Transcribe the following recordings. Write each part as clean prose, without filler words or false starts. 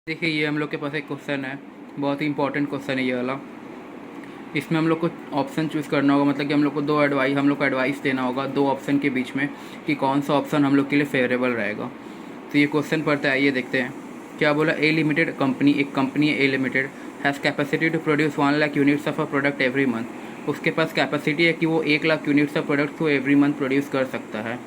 देखिए ये हम लोग के पास एक क्वेश्चन है, बहुत ही इंपॉर्टेंट क्वेश्चन है ये वाला। इसमें हम लोग को ऑप्शन चूज़ करना होगा, मतलब कि हम लोग को एडवाइस देना होगा दो ऑप्शन के बीच में कि कौन सा ऑप्शन हम लोग के लिए फेवरेबल रहेगा। तो ये क्वेश्चन पढ़ते आइए देखते हैं क्या बोला। ए लिमिटेड कंपनी, एक कंपनी है a limited, has capacity to produce 1 lakh units of a product every month. उसके पास कैपेसिटी है कि वो 1 लाख यूनिट्स ऑफ प्रोडक्ट को एवरी मंथ प्रोड्यूस कर सकता है।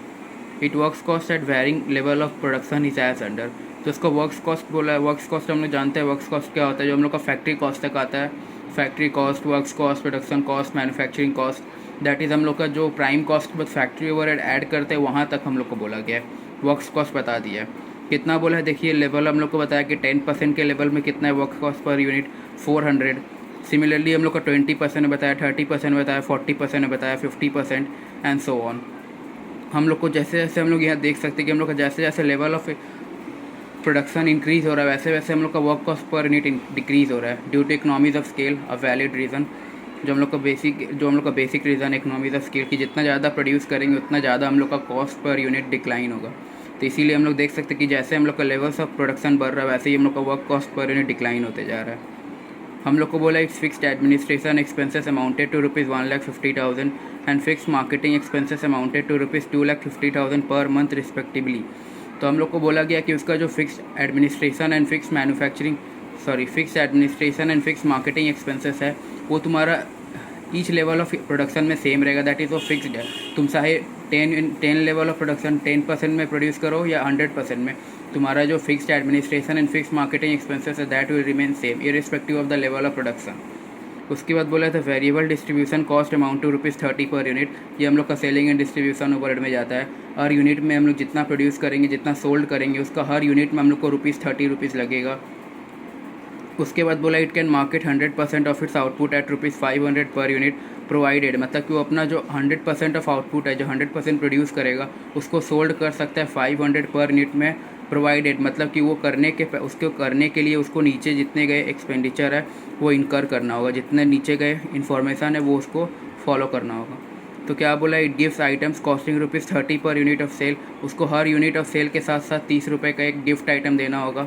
It works cost at varying level of production is as under. तो इसको वर्क्स कॉस्ट बोला है। वर्क्स कॉस्ट हम लोग जानते हैं, वर्क्स कॉस्ट क्या होता है, जो हम लोग का फैक्ट्री कॉस्ट तक आता है। Factory cost, works cost, production cost, manufacturing cost, that is हम लोग का जो प्राइम कॉस्ट बस फैक्ट्री ओवरहेड ऐड करते हैं वहाँ तक हम लोग को बोला गया है। वर्क्स कॉस्ट बता दिया है। कितना बोला है देखिए, लेवल हम लोग को बताया कि 10% के लेवल में कितना है work cost per unit, 400। Similarly हम लोग का 20% में बताया, 30% में बताया, 40% में बताया, 50% एंड सो ऑन। हम लोग को जैसे जैसे हम लोग यहाँ देख सकते हैं कि हम लोग का जैसे जैसे लेवल ऑफ प्रोडक्शन इंक्रीज़ हो रहा है वैसे वैसे हम लोग का work cost per unit decrease हो रहा है due to economies of scale. A valid reason, जो हम लोग का basic reason economies of scale, कि जितना ज़्यादा प्रोड्यूस करेंगे उतना ज़्यादा हम लोग का कॉस्ट पर यूनिट डिक्लाइन होगा। तो इसीलिए हम लोग देख सकते हैं कि जैसे हम लोग का लेवल्स ऑफ प्रोडक्शन बढ़ रहा है वैसे ही हम लोग का work cost per unit decline होते जा रहा है। हम लोग को बोला it's fixed administration expenses amounted to ₹1,50,000 and fix marketing expenses amounted to ₹2,50,000 per month respectively. तो हम लोग को बोला गया कि उसका जो fix administration and fix administration and fix marketing expenses है वो तुम्हारा ईच लेवल ऑफ प्रोडक्शन में सेम रहेगा, दैट इज़ वो फिक्स्ड है। तुम चाहे 10 लेवल ऑफ प्रोडक्शन 10% में प्रोड्यूस करो या 100% में, तुम्हारा जो fixed administration and fix marketing expenses है that will remain same irrespective of the level of production. उसके बाद बोला था variable distribution cost amount to ₹30 per unit. ये हम लोग का सेलिंग एंड डिस्ट्रीब्यूशन ओवरहेड में जाता है। हर यूनिट में हम लोग जितना प्रोड्यूस करेंगे, जितना सोल्ड करेंगे, उसका हर यूनिट में हम लोग को ₹30 लगेगा। उसके बाद बोला it can market 100% of its output eight ₹500 per unit provided, मतलब कि वो अपना जो 100% ऑफ आउटपुट है, जो 100% प्रोड्यूस करेगा उसको सोल्ड कर सकता है 500 पर यूनिट में, प्रोवाइडेड मतलब कि वो उसको करने के लिए उसको नीचे जितने गए एक्सपेंडिचर है वो इनकर करना होगा, जितने नीचे गए इन्फॉर्मेशन है वो उसको फॉलो करना होगा। तो क्या बोला, it gives items costing ₹30 per unit of cell. उसको हर यूनिट ऑफ सेल के साथ साथ ₹30 का एक गिफ्ट आइटम देना होगा।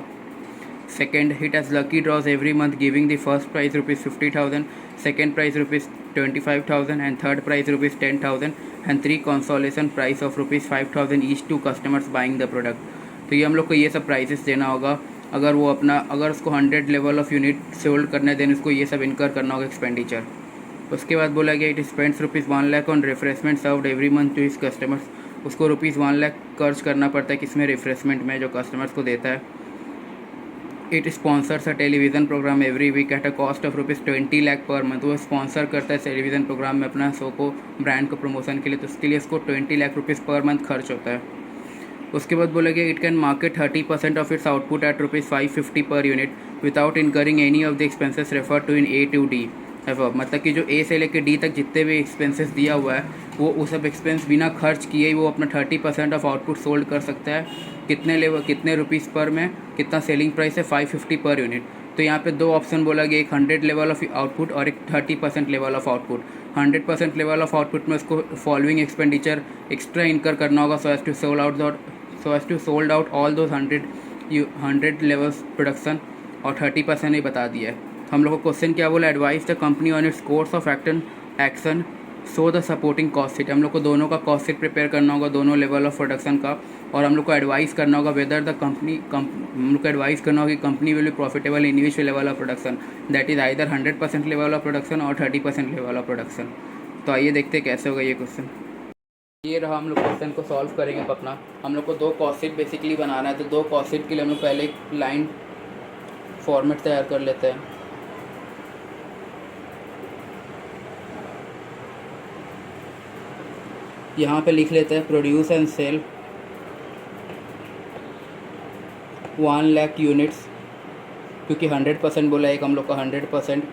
Second, it has lucky draws every month, giving the first prize ₹50,000, second prize ₹25,000, and third prize ₹10,000, and 3 consolation prize of ₹5,000 each to customers buying the product। तो ये हम लोग को ये सब प्राइजेस देना होगा। अगर उसको 100 लेवल ऑफ यूनिट सोल्ड करना है देन उसको ये सब इनकर करना होगा एक्सपेंडिचर। उसके बाद बोला गया it spends ₹1 lakh on refreshment served every month to his customers. उसको ₹1 लाख खर्च करना पड़ता है किसमें, रिफ्रेशमेंट में, जो कस्टमर्स को देता है। It sponsors a television programme every week at a cost of ₹20 lakh per month. वो स्पॉन्सर करता है टेलीविज़न प्रोग्राम में अपना शो को, ब्रांड को प्रमोशन के लिए, तो उसके लिए उसको ₹20 लाख पर मंथ खर्च होता है। उसके बाद बोला गया it can market 30% of its output at ₹550 per unit without incurring any of the expenses refer to in A to D। मतलब कि जो A से लेकर D तक जितने भी एक्सपेंसेस दिया हुआ है वो सब एक्सपेंस बिना खर्च किए ही वो अपना 30% ऑफ आउटपुट सोल्ड कर सकता है। कितने रुपीज़ पर में, कितना सेलिंग प्राइस है, 550 पर यूनिट। तो यहाँ पे दो ऑप्शन बोला गया, एक 100 लेवल ऑफ आउटपुट और एक 30% level of output. 100% level of output में उसको फॉलोइंग एक्सपेंडिचर एक्स्ट्रा इनकर करना होगा so as to sold out all those 100 levels production, और 30% ही बता दिया है। हम लोग को क्वेश्चन क्या बोला, advice the company on its course of action so the supporting cost sheet. हम लोग को दोनों का कॉस्ट शीट प्रिपेयर करना होगा, दोनों लेवल ऑफ प्रोडक्शन का, और हम लोग को एडवाइस करना होगा वेदर द हम लोग को एडवाइस करना होगा कि company will be profitable in which level of production, that is either 100% level of production और 30% लेवल ऑफ प्रोडक्शन। तो आइए देखते हैं कैसे होगा ये क्वेश्चन। ये रहा, हम लोग क्वेश्चन को सॉल्व करेंगे अपना। हम लोग को दो कॉस्ट शीट बेसिकली बनाना है, तो दो कॉस्ट शीट के लिए हम लोग पहले एक लाइन फॉर्मेट तैयार कर लेते हैं। यहाँ पे लिख लेते हैं produce and sell 1 lakh units, क्योंकि 100% बोला है एक हम लोग का 100%,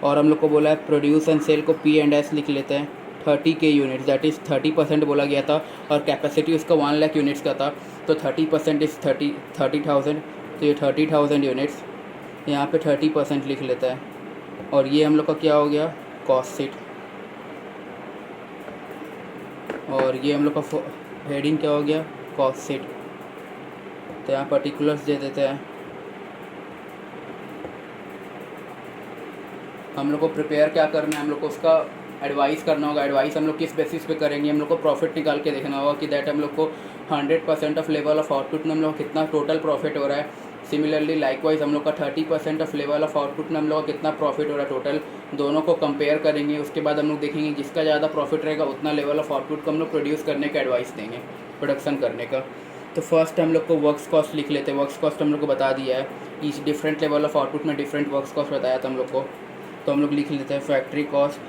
और हम लोग को बोला है प्रोड्यूस एंड सेल को P&S लिख लेते हैं 30K यूनिट्स, दैट इज़ 30% बोला गया था, और कैपेसिटी उसका 1 लाख यूनिट्स का था, तो 30% इज़ 30,000, तो ये 30,000 यूनिट्स, यहाँ पे 30% लिख लेता है। और ये हम लोग का क्या हो गया, कॉस्ट शीट, और ये हम लोग का हेडिंग क्या हो गया, कॉस्ट शीट। तो यहाँ पर्टिकुलर्स दे देते हैं हम लोग को प्रिपेयर क्या करना है, हम लोग को उसका एडवाइस करना होगा। एडवाइस हम लोग किस बेसिस पे करेंगे, हम लोग को प्रॉफिट निकाल के देखना होगा कि दैट हम लोग को 100% ऑफ लेवल ऑफ आउटपुट में हम लोग कितना टोटल प्रॉफिट हो रहा है। सिमिलरली लाइकवाइज हम लोग का 30% ऑफ लेवल ऑफ आउटपुट में हम लोग का कितना प्रॉफिट हो रहा है टोटल, दोनों को कंपेयर करेंगे। उसके बाद हम लोग देखेंगे जिसका ज़्यादा प्रॉफिट रहेगा उतना लेवल ऑफ आउटपुट को हम लोग प्रोड्यूस करने का एडवाइस देंगे, प्रोडक्शन करने का। तो फर्स्ट हम लोग को वर्क्स कॉस्ट लिख लेते हैं। वर्क्स कॉस्ट हम लोग को बता दिया है, each different level of output में डिफरेंट वर्क्स कॉस्ट बताया था हम लोग को। तो हम लोग लिख लेते हैं फैक्ट्री कॉस्ट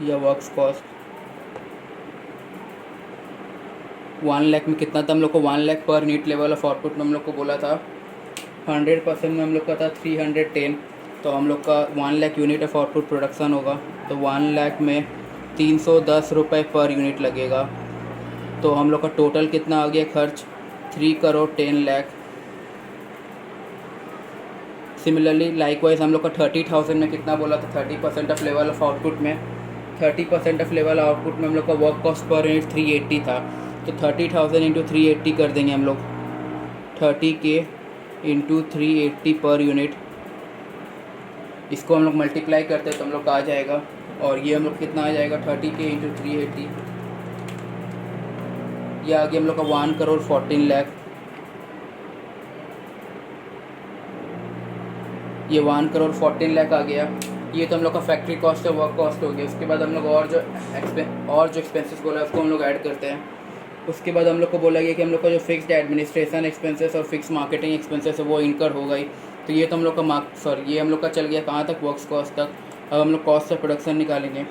या वर्क्स कॉस्ट। 1 लाख में कितना था हम लोग को, 1 lakh per unit level of output में हम लोग को बोला था 100% में हम लोग का था 310। तो हम लोग का 1 lakh unit of output production होगा, तो 1 लाख में 310 रुपये पर यूनिट लगेगा। तो हम लोग का टोटल कितना आ गया खर्च, 3 करोड़ 10 लाख। सिमिलरली लाइकवाइज हम लोग का 30,000 में कितना बोला था, 30% ऑफ लेवल ऑफ आउटपुट में, 30% ऑफ लेवल आउटपुट में हम लोग का वर्क कॉस्ट पर यूनिट 380 था। तो 30,000 इंटू 380 कर देंगे हम लोग, 30K इंटू 380 पर यूनिट। इसको हम लोग मल्टीप्लाई करते हैं तो हम लोग का आ जाएगा, और ये हम लोग कितना आ जाएगा 30K इंटू 380, ये आ गया हम लोग का 1 करोड़ 14 लाख। ये 1 करोड़ 14 लाख आ गया। ये तो हम लोग का फैक्ट्री कॉस्ट है, वर्क कॉस्ट हो गया। उसके बाद हम लोग और जो एक्सपेंसेस बोला है उसको हम लोग ऐड करते हैं। उसके बाद हम लोग को बोला गया कि हम लोग का जो फिक्स्ड एडमिनिस्ट्रेशन एक्सपेंसेस और फिक्स मार्केटिंग एक्सपेंसेस है वो इनकर हो गई। तो ये तो हम लोग का ये हम लोग का चल गया कहाँ तक, वर्क्स कॉस्ट तक। अब हम लोग कॉस्ट ऑफ प्रोडक्शन निकालेंगे।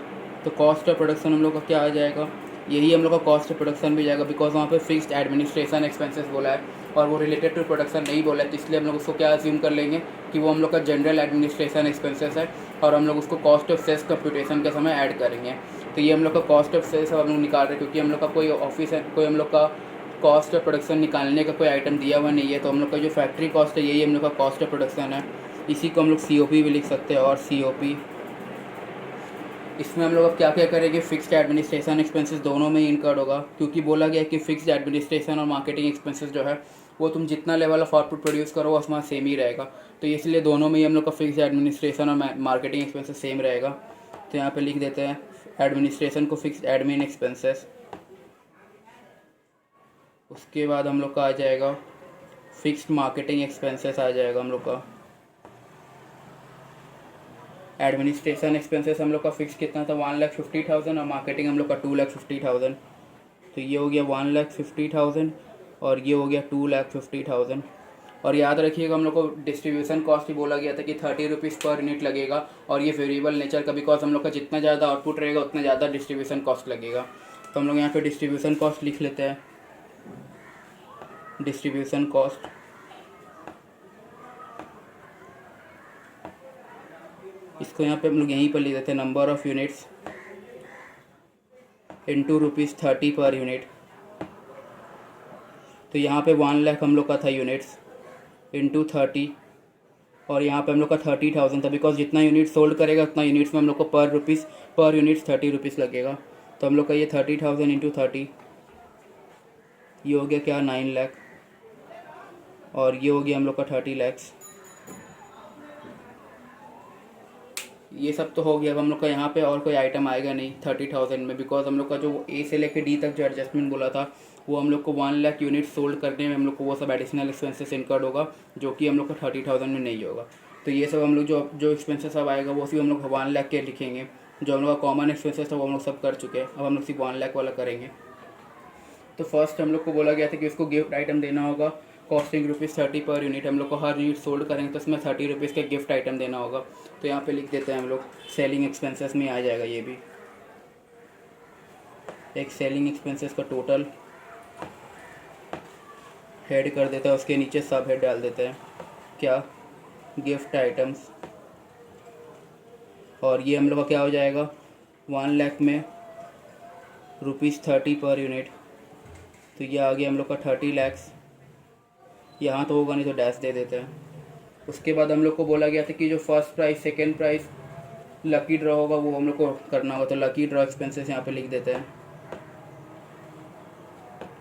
तो कॉस्ट ऑफ प्रोडक्शन हम लोग का क्या आ जाएगा, यही हम लोग का कॉस्ट ऑफ प्रोडक्शन भी जाएगा, बिकॉज वहाँ पे फिक्स्ड एडमिनिस्ट्रेशन एक्सपेंसेस बोला है और वो रिलेटेड टू प्रोडक्शन नहीं बोला है। तो इसलिए हम लोग उसको क्या अज्यूम कर लेंगे कि वो हम लोग का जनरल एडमिनिस्ट्रेशन एक्सपेंसेस है, और हम लोग उसको कॉस्ट ऑफ सेल्स कंप्यूटेशन के समय ऐड करेंगे। तो ये हम लोग का कॉस्ट ऑफ सेल्स हम लोग निकाल रहे हैं, क्योंकि हम लोग का कोई ऑफिस है, कोई हम लोग का कॉस्ट ऑफ प्रोडक्शन निकालने का कोई आइटम दिया हुआ नहीं है। तो हम लोग का जो फैक्ट्री कॉस्ट है यही हम लोग का कॉस्ट ऑफ प्रोडक्शन है। इसी को हम लोग COP भी लिख सकते हैं, और COP। इसमें हम लोग अब क्या क्या करेंगे, फिक्स्ड एडमिनिस्ट्रेशन एक्सपेंसेस दोनों में ही इनकर्ड होगा, क्योंकि बोला गया कि फिक्स्ड एडमिनिस्ट्रेशन और मार्केटिंग एक्सपेंसेस जो है वो तुम जितना लेवल ऑफ आउटपुट प्रोड्यूस करो उसमें सेम ही रहेगा। तो इसलिए दोनों में ही हम लोग का फिक्स्ड एडमिनिस्ट्रेशन और मार्केटिंग एक्सपेंसेस सेम रहेगा। तो यहाँ पे लिख देते हैं एडमिनिस्ट्रेशन को फिक्स्ड एडमिन एक्सपेंसेस। उसके बाद हम लोग का आ जाएगा फिक्स्ड मार्केटिंग एक्सपेंसेस आ जाएगा हम लोग का। एडमिनिस्ट्रेशन एक्सपेंसेस हम लोग का फिक्स कितना था, 1,50,000, और मार्केटिंग हम लोग का 2,50,000। तो ये हो गया 1,50,000 और ये हो गया 2,50,000। और याद रखिएगा हम लोग को डिस्ट्रीब्यूशन कॉस्ट भी बोला गया था कि 30 रुपीज़ पर यूनिट लगेगा, और ये वेरिएबल नेचर का, बिकॉज हम लोग का जितना ज़्यादा आउटपुट रहेगा उतना ज़्यादा डिस्ट्रीब्यूशन कॉस्ट लगेगा। तो हम लोग यहाँ पे डिस्ट्रीब्यूशन कॉस्ट लिख लेते हैं। डिस्ट्रीब्यूशन कॉस्ट इसको यहाँ पे हम लोग यहीं पर लिख देते हैं, number of units into ₹30 per unit. तो यहाँ पे 1 लाख हम लोग का था यूनिट्स इंटू 30, और यहाँ पे हम लोग का 30,000 था, बिकॉज जितना यूनिट सोल्ड करेगा उतना यूनिट्स में हम लोग को पर यूनिट 30 रुपीज़ लगेगा। तो हम लोग का ये 30,000 इंटू 30, ये हो गया क्या 9 लाख, और ये हो गया हम लोग का 30 लैक्स। ये सब तो हो गया। अब हम लोग का यहाँ पे और कोई आइटम आएगा नहीं 30,000 में, बिकॉज हम लोग का जो A से लेकर D तक जो एडजस्टमेंट बोला था वो हम लोग को 1 लाख यूनिट सोल्ड करने में हम लोग को वो सब एडिशनल एक्सपेंसेस इनकर्ड होगा, जो कि हम लोग का 30,000 में नहीं होगा। तो ये सब हम लोग जो एक्सपेंसेस अब आएगा वो सिर्फ हम लोग 1 लाख के लिखेंगे। जो हम लोग का कॉमन एक्सपेंसेस था वो हम लोग सब कर चुके हैं, अब हम लोग सिर्फ 1 लाख वाला करेंगे। तो फर्स्ट हम लोग को बोला गया था कि उसको गिफ्ट आइटम देना होगा, कॉस्टिंग ₹30 पर यूनिट। हम लोग को हर यूनिट सोल्ड करेंगे तो उसमें 30 रुपीज़ का गिफ्ट आइटम देना होगा। तो यहाँ पे लिख देते हैं हम लोग, सेलिंग एक्सपेंसेस में आ जाएगा ये भी। एक सेलिंग एक्सपेंसेस का टोटल हेड कर देते हैं, उसके नीचे सब हेड डाल देते हैं क्या, गिफ्ट आइटम्स। और ये हम लोग का क्या हो जाएगा 1 लाख में ₹30 पर यूनिट। तो ये आ गया हम लोग का 30 लैक्स। यहाँ तो होगा नहीं तो डैश दे देते हैं। उसके बाद हम लोग को बोला गया था कि जो first price second price lucky draw होगा वो हम लोग को करना होगा। तो लकी ड्रॉ एक्सपेंसेस यहाँ पे लिख देते हैं,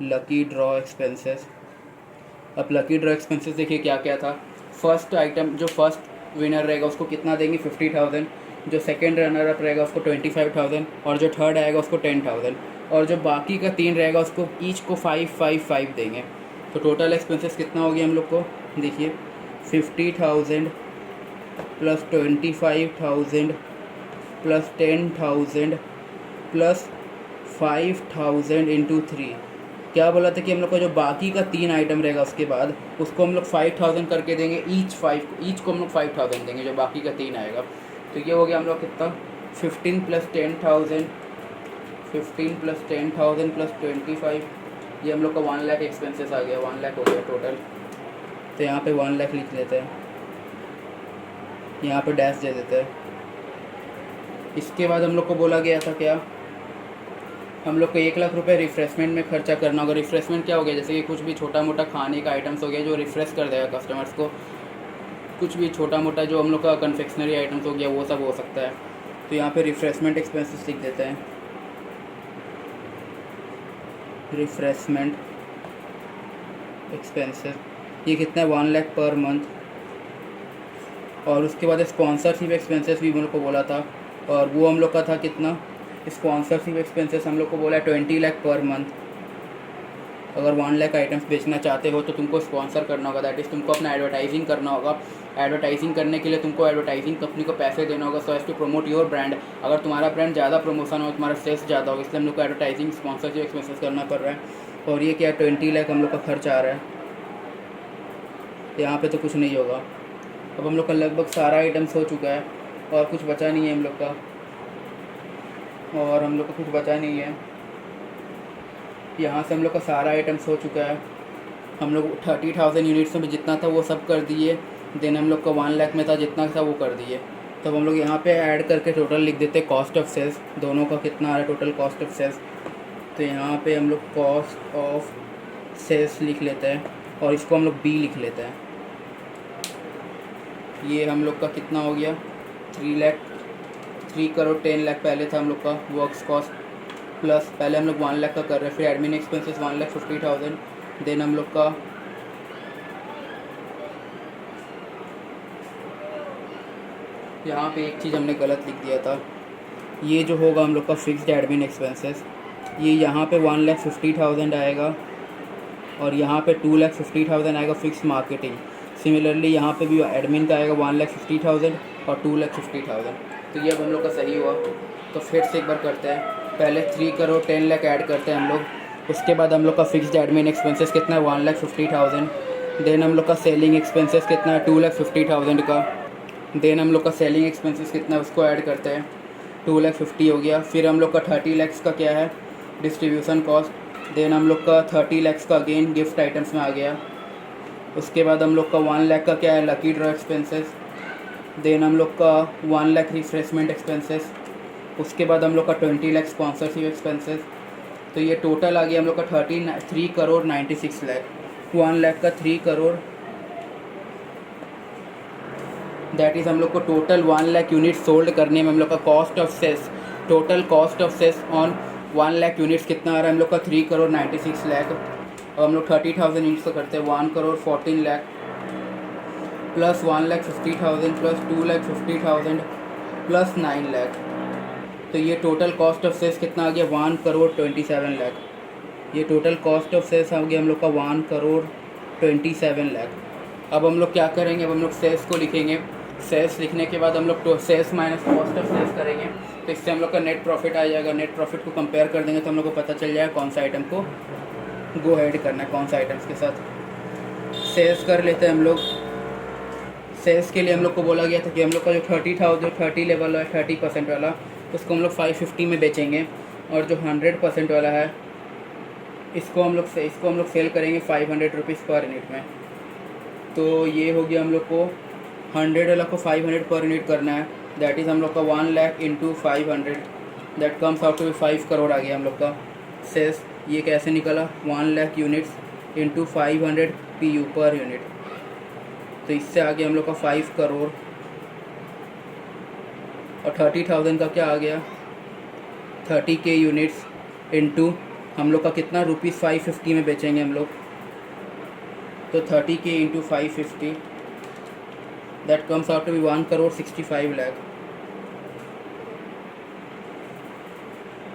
लकी ड्रॉ एक्सपेंसेस। अब लकी ड्रॉ एक्सपेंसेस देखिए क्या क्या था। फर्स्ट आइटम जो फर्स्ट विनर रहेगा उसको कितना देंगे 50,000, जो सेकंड रनर अप रहेगा उसको 25,000 और जो थर्ड आएगा उसको 10,000 और जो बाकी का 3 रहेगा उसको ईच को 5-5-5 देंगे। तो टोटल एक्सपेंसेस कितना हो गया हम लोग को, देखिए 50,000 प्लस 25,000 प्लस 10,000 प्लस 5,000 इंटू 3। क्या बोला था कि हम लोग का जो बाकी का 3 आइटम रहेगा उसके बाद उसको हम लोग 5,000 करके देंगे, ईच को हम लोग 5,000 देंगे जो बाकी का 3 आएगा। तो ये हो गया हम लोग कितना 15 प्लस 10,000 प्लस 25, ये हम लोग का 1 लाख एक्सपेंसेस आ गया, 1 लाख हो गया टोटल। तो यहाँ पे 1 लाख लिख लेते हैं, यहाँ पे डैश दे देते हैं। इसके बाद हम लोग को बोला गया था क्या, हम लोग को 1 लाख रुपए रिफ़्रेशमेंट में खर्चा करना होगा। रिफ़्रेशमेंट क्या हो गया, जैसे कि कुछ भी छोटा मोटा खाने का आइटम्स हो गया जो रिफ़्रेश कर देगा कस्टमर्स को, कुछ भी छोटा मोटा जो हम लोग का कन्फेक्शनरी आइटम्स हो गया वो सब हो सकता है। तो यहाँ पे रिफ़्रेशमेंट एक्सपेंसेस लिख देते हैं, रिफ़्रेशमेंट एक्सपेंसेस ये कितना है 1 लाख पर मंथ। और उसके बाद स्पॉन्सरशिप एक्सपेंसेस भी हम लोग को बोला था, और वो हम लोग का था कितना, स्पॉन्सरशिप एक्सपेंसेस हम लोग को बोला है 20 लाख पर मंथ। अगर 1 लाख आइटम्स बेचना चाहते हो तो तुमको स्पॉन्सर करना होगा, दैट इज़ तुमको अपना एडवर्टाइजिंग करना होगा। एडवर्टाइजिंग करने के लिए तुमको एडवर्टाइजिंग कंपनी को पैसे देना होगा so as to promote your brand. अगर तुम्हारा ब्रांड ज़्यादा प्रमोशन हो, तुम्हारा सेल्स ज़्यादा हो, इसलिए हम लोग को एडवर्टाइजिंग स्पॉन्सरशिप एक्सपेंसेस करना पड़ रहा है। और ये क्या 20 लाख हम लोग का खर्च आ रहा है, यहाँ पे तो कुछ नहीं होगा। अब हम लोग का लगभग सारा आइटम्स हो चुका है और कुछ बचा नहीं है हम लोग का, और हम लोग का कुछ बचा नहीं है। यहाँ से हम लोग का सारा आइटम्स हो चुका है। हम लोग 30,000 यूनिट्स में जितना था वो सब कर दिए, देन हम लोग का 1 लाख में था जितना था वो कर दिए। तो अब हम लोग यहाँ पे ऐड करके टोटल लिख देते हैं कॉस्ट ऑफ सेल्स, दोनों का कितना आ रहा है टोटल कॉस्ट ऑफ सेल्स। तो यहाँ पे हम लोग कॉस्ट ऑफ सेल्स लिख लेते हैं और इसको हम लोग बी लिख लेते हैं। ये हम लोग का कितना हो गया 3 करोड़ 10 लाख पहले था हम लोग का वर्क्स कॉस्ट, प्लस पहले हम लोग 1 लाख का कर रहे हैं, फिर एडमिन एक्सपेंसेस 1,50,000, देन हम लोग का यहाँ पे एक चीज़ हमने गलत लिख दिया था, ये जो होगा हम लोग का फिक्स्ड एडमिन एक्सपेंसेस, ये यहाँ पे 1,50,000 आएगा और यहाँ पे 2,50,000 आएगा फिक्स मार्केटिंग। सिमिलरली यहाँ पे भी एडमिन का आएगा 1,50,000 और 2,50,000। तो ये अब हम लोग का सही हुआ। तो फिर से एक बार करते हैं, पहले 3 करोड़ 10 लाख ऐड करते हैं हम लोग, उसके बाद हम लोग का फिक्स्ड एडमिन एक्सपेंसेस कितना है 1,50,000, देन हम लोग का सेलिंग एक्सपेंसेस कितना है 2,50,000 का, देन हम लोग का सेलिंग एक्सपेंसेस कितना है उसको ऐड करते हैं 2,50,000 हो गया। फिर हम लोग का 30 लाख का क्या है डिस्ट्रीब्यूशन कॉस्ट, देन हम लोग का 30 लाख का अगेन गिफ्ट आइटम्स में आ गया। उसके बाद हम लोग का 1 लाख का क्या है लकी ड्रॉ एक्सपेंसेस, देन हम लोग का 1 लाख रिफ्रेशमेंट एक्सपेंसेस, उसके बाद हम लोग का 20 लाख स्पॉन्सरशिप एक्सपेंसेस। तो ये टोटल आ गया हम लोग का 3 करोड़ 96 लाख। 1 लाख का 3 करोड़, दैट इज़ हम लोग को टोटल 1 लाख यूनिट सोल्ड करने में हम लोग का cost of sales, total cost of sales on 1 lakh units कितना आ रहा है हम लोग का 3 करोड़ 96 लाख। और हम लोग 30,000 यूनिट्स को करते हैं 1 crore 14 lakh plus 1,50,000 plus 2,50,000 plus 9 lakh. तो ये टोटल कॉस्ट ऑफ सेल्स कितना आ गया 1 करोड़ 27 लाख। ये टोटल कॉस्ट ऑफ सेल्स आ गया हम लोग का 1 करोड़ 27 लाख। अब हम लोग क्या करेंगे, अब हम लोग सेल्स को लिखेंगे। सेल्स लिखने के बाद हम लोग sales minus cost of sales करेंगे, तो इससे हम लोग का नेट प्रॉफिट आ जाएगा। नेट प्रॉफिट को कंपेयर कर देंगे तो हम लोग को पता चल जाएगा कौन सा आइटम को गो हेड करना है, कौन सा आइटम्स के साथ। सेल्स कर लेते हैं हम लोग। सेल्स के लिए हम लोग को बोला गया था कि हम लोग का जो 30 लेवल है 30% वाला, उसको हम लोग 550 में बेचेंगे, और जो 100% वाला है इसको हम लोग सेल करेंगे 500 रुपीज़ पर यूनिट में। तो ये हो गया हम लोग को 100 वाला को 500 पर यूनिट करना है, दैट इज़ हम लोग का 1 lakh into 500, that comes out to 5 crore आ गया हम लोग का सेल्स। ये कैसे निकला 1 lakh units into 500 PU per unit, तो इससे आगे हम लोग का 5 करोड़। और 30,000 का क्या आ गया 30K यूनिट्स इंटू हम लोग का कितना रुपीज़ 550 में बेचेंगे हम लोग, तो 30K into 550 that comes out to be 1,65,00,000।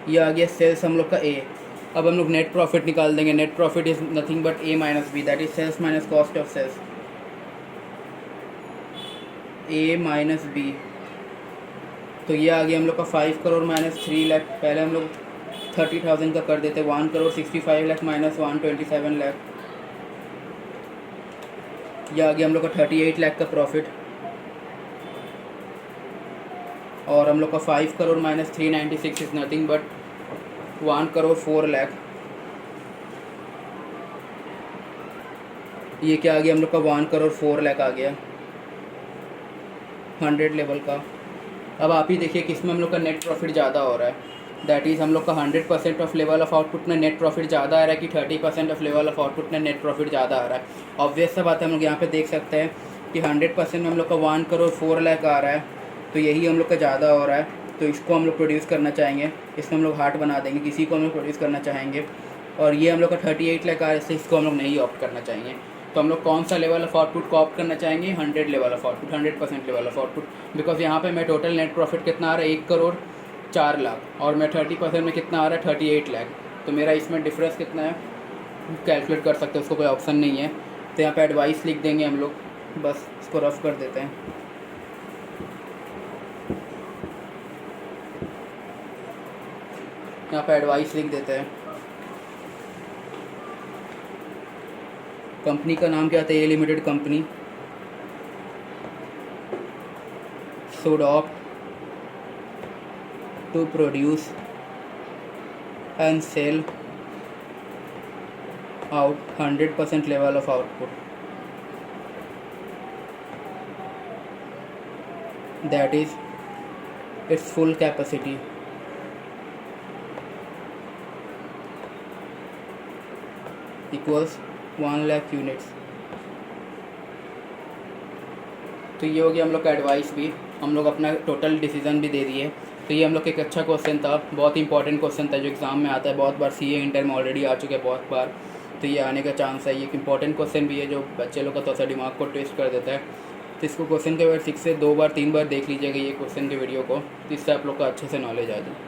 ये आ गया सेल्स हम लोग का ए। अब हम लोग नेट प्रॉफिट निकाल देंगे। Net profit is nothing but A minus B, that is sales minus cost of sales, A minus B. तो ये आ गया हम लोग का 5 करोड़ माइनस 3 लाख। पहले हम लोग 30,000 का कर देते, 1,65,00,000 माइनस 127 लाख। ये आ गया हम लोग का 38 लाख का प्रॉफिट। और हम लोग का 5 crore minus 396 is nothing but 1,04,00,000। ये क्या आ गया हम लोग का 1,04,00,000 आ गया 100 लेवल का। अब आप ही देखिए किस में हम लोग का नेट प्रॉफिट ज़्यादा हो रहा है। दैट इज़ हम लोग का 100% ऑफ लेवल ऑफ आउटपुट में नेट प्रॉफिट ज़्यादा आ रहा है कि 30% ऑफ लेवल ऑफ आउटपुट में नेट प्रॉफिट ज़्यादा आ रहा है। ऑब्वियस सा बात है, हम लोग यहाँ पे देख सकते हैं कि 100% में हम लोग का 1,04,00,000 आ रहा है, तो यही हम लोग का ज़्यादा हो रहा है। तो इसको हम लोग प्रोड्यूस करना चाहेंगे, इसमें हम लोग हार्ट बना देंगे, किसी को हम लोग प्रोड्यूस करना चाहेंगे। और ये हम लोग का 38 लाख आ रहा है, इसको हम लोग नहीं ऑप्ट करना चाहेंगे। तो हम लोग कौन सा लेवल ऑफ आउटपुट को ऑप्ट करना चाहेंगे? 100 level of output, 100% level of output. Because यहाँ पे मैं टोटल नेट प्रॉफिट कितना आ रहा है 1,04,00,000 और मैं 30% में कितना आ रहा है 38 लाख। तो मेरा इसमें डिफरेंस कितना है कैलकुलेट कर सकते हैं, उसको कोई ऑप्शन नहीं है। तो यहाँ पे एडवाइस लिख देंगे हम लोग, बस इसको रफ कर देते हैं। यहाँ पे एडवाइस लिख देते हैं। कंपनी का नाम क्या था? A limited company should opt to produce and sell out 100% level of output, that is its full capacity equals 1 lakh units। तो ये हो गया हम लोग का एडवाइस भी, हम लोग अपना टोटल डिसीजन भी दे दिए। तो ये हम लोग एक अच्छा क्वेश्चन था, बहुत इंपॉर्टेंट क्वेश्चन था जो एग्ज़ाम में आता है बहुत बार। सीए इंटर में ऑलरेडी आ चुके हैं बहुत बार, तो ये आने का चांस है। ये एक इंपॉर्टेंट क्वेश्चन भी है जो बच्चे लोग का थोड़ा सा दिमाग को ट्विस्ट कर देता है। तो इसको क्वेश्चन के बाद 6 से 2 बार 3 बार देख लीजिएगा ये क्वेश्चन के वीडियो को, जिससे आप लोग का अच्छे से नॉलेज आ जाए।